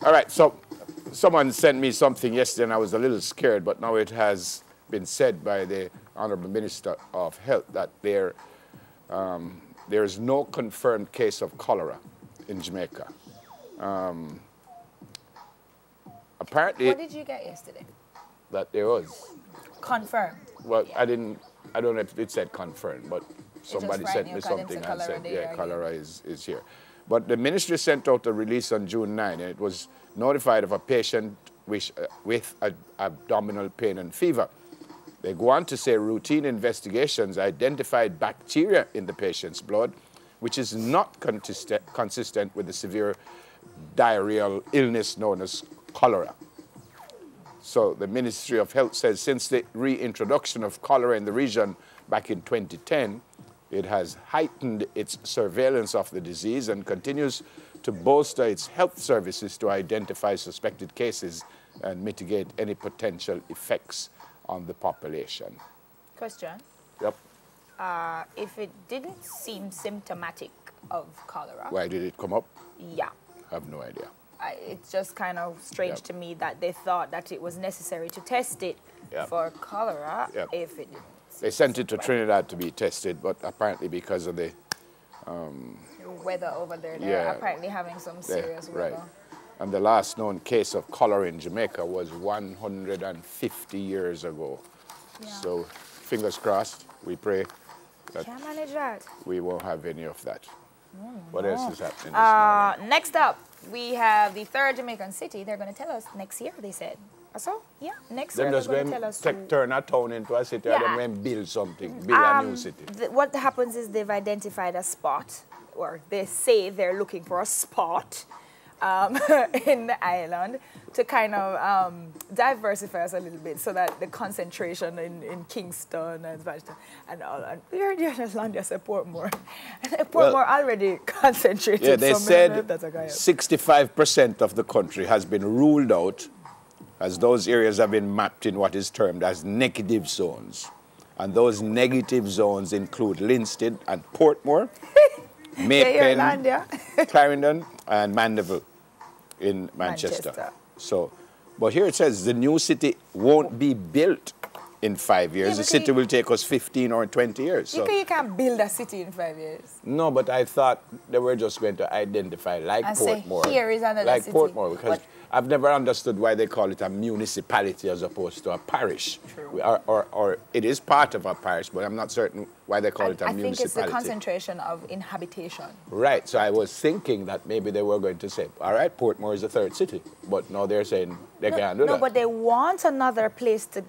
All right, so someone sent me something yesterday and I was a little scared, but now it has been said by the Honorable Minister of Health that there is no confirmed case of cholera in Jamaica. Apparently... What did you get yesterday? That there was. Confirmed? Well, yeah. I don't know if it said confirmed, but somebody sent me something and said, yeah, cholera is here. But the ministry sent out a release on June 9, and it was notified of a patient with abdominal pain and fever. They go on to say routine investigations identified bacteria in the patient's blood, which is not consistent with the severe diarrheal illness known as cholera. So the Ministry of Health says since the reintroduction of cholera in the region back in 2010, it has heightened its surveillance of the disease and continues to bolster its health services to identify suspected cases and mitigate any potential effects on the population. Question. Yep. If it didn't seem symptomatic of cholera. Why did it come up? Yeah. I have no idea. It's just kind of strange to me that they thought that it was necessary to test it for cholera if it didn't. They sent it to Trinidad to be tested, but apparently because of the weather over there, they're apparently having some serious weather. Right. And the last known case of cholera in Jamaica was 150 years ago. Yeah. So fingers crossed, we pray that can't manage that. We won't have any of that. What else is happening this morning? Next up, we have the third Jamaican city. They're going to tell us next year, they said. So, yeah, next year they're going to tell us. Turn a town into a city and then build something, build a new city. What happens is they've identified a spot, or they say they're looking for a spot in the island to kind of diversify us a little bit so that the concentration in Kingston and all, and we're in Landia, so Portmore. Portmore already concentrated. Yeah, they said 65% of the country has been ruled out as those areas have been mapped in what is termed as negative zones. And those negative zones include Linstead and Portmore, Maypen, Clarendon, and Mandeville in Manchester. So, but here it says the new city won't be built in 5 years. Yeah, the city will take us 15 or 20 years. So. You can't build a city in 5 years. No, but I thought they were just going to identify like Portmore. Say, here is another like city. Portmore, because I've never understood why they call it a municipality as opposed to a parish. True. Or it is part of a parish, but I'm not certain why they call it a municipality. I think it's the concentration of inhabitation. Right, so I was thinking that maybe they were going to say, all right, Portmore is the third city. But now they're saying they can't do that. No, but they want another place to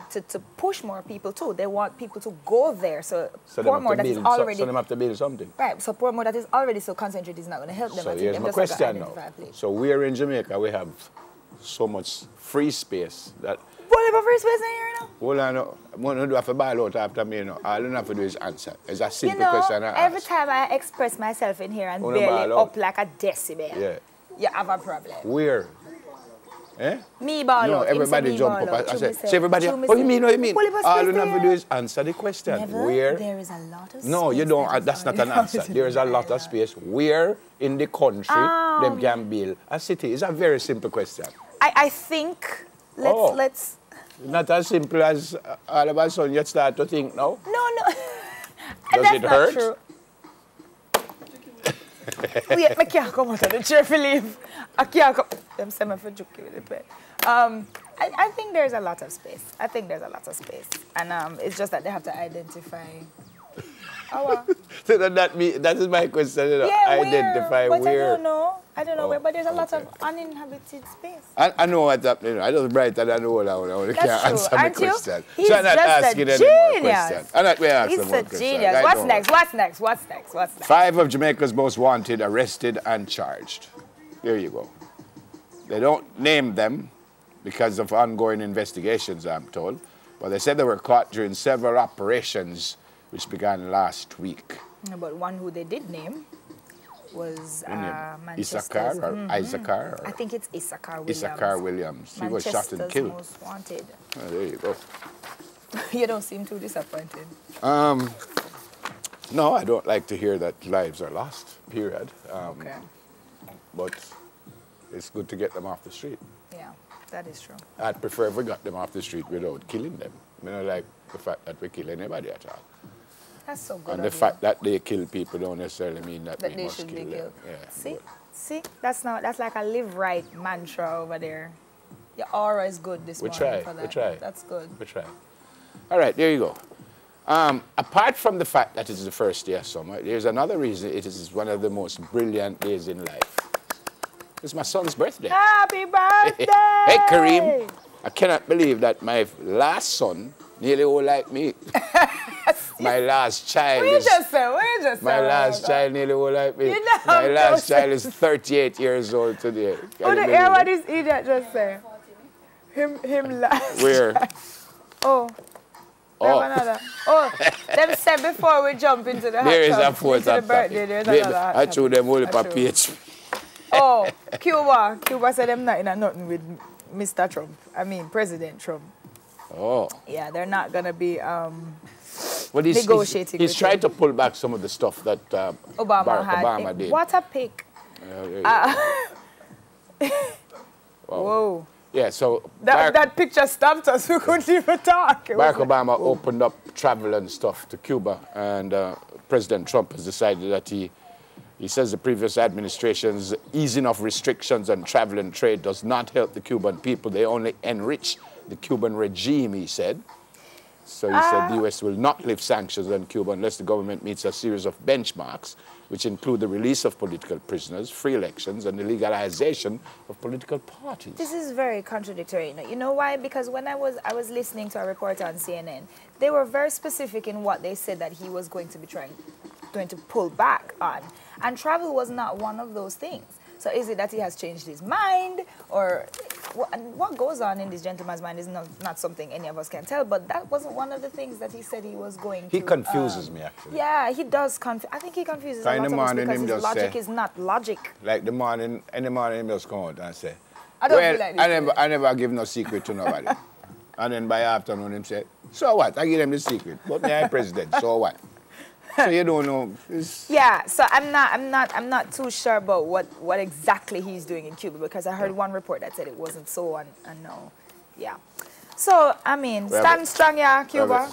push more people too. They want people to go there. So Portmore that is already... So they have to build something. Right, so Portmore that is already so concentrated is not going to help them. So here's my question now. So we're in Jamaica, we have so much free space that... What about free space in here now? Well, I know. I'm going to do a ball out after me, you know. All you have to do is answer. It's a simple question I ask. Every time I express myself in here and barely up like a decibel, you have a problem. Where? Eh? Me ball out. No, everybody jump up. I said, everybody, what you mean, what you mean? All you have to do is answer the question. Never. Where? There is a lot of space. No, you don't. That's not an answer. There is a lot of space. Where in the country them can build a city? It's a very simple question. I think, let's... Not as simple as all of a sudden you start to think, no? No. Does it hurt? True. Wait, I can't come out of the chair for leave. I can't come. Them say me for joking with the pen. I think there's a lot of space. And it's just that they have to identify. That is my question, you know. Yeah, identify where. I don't know where, but there's a lot of uninhabited space. I know what's happening. I just write that I know what I can't answer my question. He's so I'm not asking any more questions. I'm not asking more questions. He's a genius. What's next? 5 of Jamaica's most wanted arrested and charged. There you go. They don't name them because of ongoing investigations, I'm told. But they said they were caught during several operations which began last week. But one who they did name was Manchester. Issachar or Isaacar? I think it's Issachar Williams. Issachar Williams. He was shot and killed. Most wanted. Oh, there you go. You don't seem too disappointed. No, I don't like to hear that lives are lost, period. Okay. But it's good to get them off the street. Yeah, that is true. I'd prefer if we got them off the street without killing them. I don't like the fact that we kill anybody at all. That's so good. And the fact that they kill people don't necessarily mean that we they must should kill be them. killed. Yeah, See, that's like a live right mantra over there. Your aura is good this morning for that. We try. That's good. We try. All right, there you go. Apart from the fact that it is the first day of summer, there's another reason it is one of the most brilliant days in life. It's my son's birthday. Happy birthday! Hey, Kareem, I cannot believe that my last son nearly all like me. My last child My last child nearly all like me. My last child is 38 years old today. Oh, the hear what this idiot just said? Him last. Where? Oh. Oh. Another. Oh, them said before we jump into the hot there is a photo of the birthday, there's another hot I told them all up page. Oh, Cuba said them not in a nothing with Mr. Trump. I mean, President Trump. Oh. Yeah, they're not going to be well, negotiating. He's trying to pull back some of the stuff that Obama did. What a pick. Wow. Whoa. Yeah, so... That picture stopped us. We couldn't even talk. Barack Obama opened up travel and stuff to Cuba, and President Trump has decided that he says the previous administration's easing of restrictions on travel and trade does not help the Cuban people. They only enrich the Cuban regime, he said. So he said the U.S. will not lift sanctions on Cuba unless the government meets a series of benchmarks, which include the release of political prisoners, free elections, and the legalization of political parties. This is very contradictory. You know why? Because when I was listening to a reporter on CNN, they were very specific in what they said that he was going to be going to pull back on. And travel was not one of those things. So is it that he has changed his mind, or what goes on in this gentleman's mind is not something any of us can tell, but that wasn't one of the things that he said he was going to. He confuses me, actually. Yeah, he does confuse. I think he confuses a lot of us because his logic is not logic. Like in the morning he just come out and say, I don't feel like this I never give no secret to nobody. And then by afternoon him say, so what? I give them the secret. But me I'm president, so what? So you don't know. Yeah, so I'm not too sure about what exactly he's doing in Cuba, because I heard one report that said it wasn't so, and no. Yeah. So I mean, stand strong, yeah, Cuba.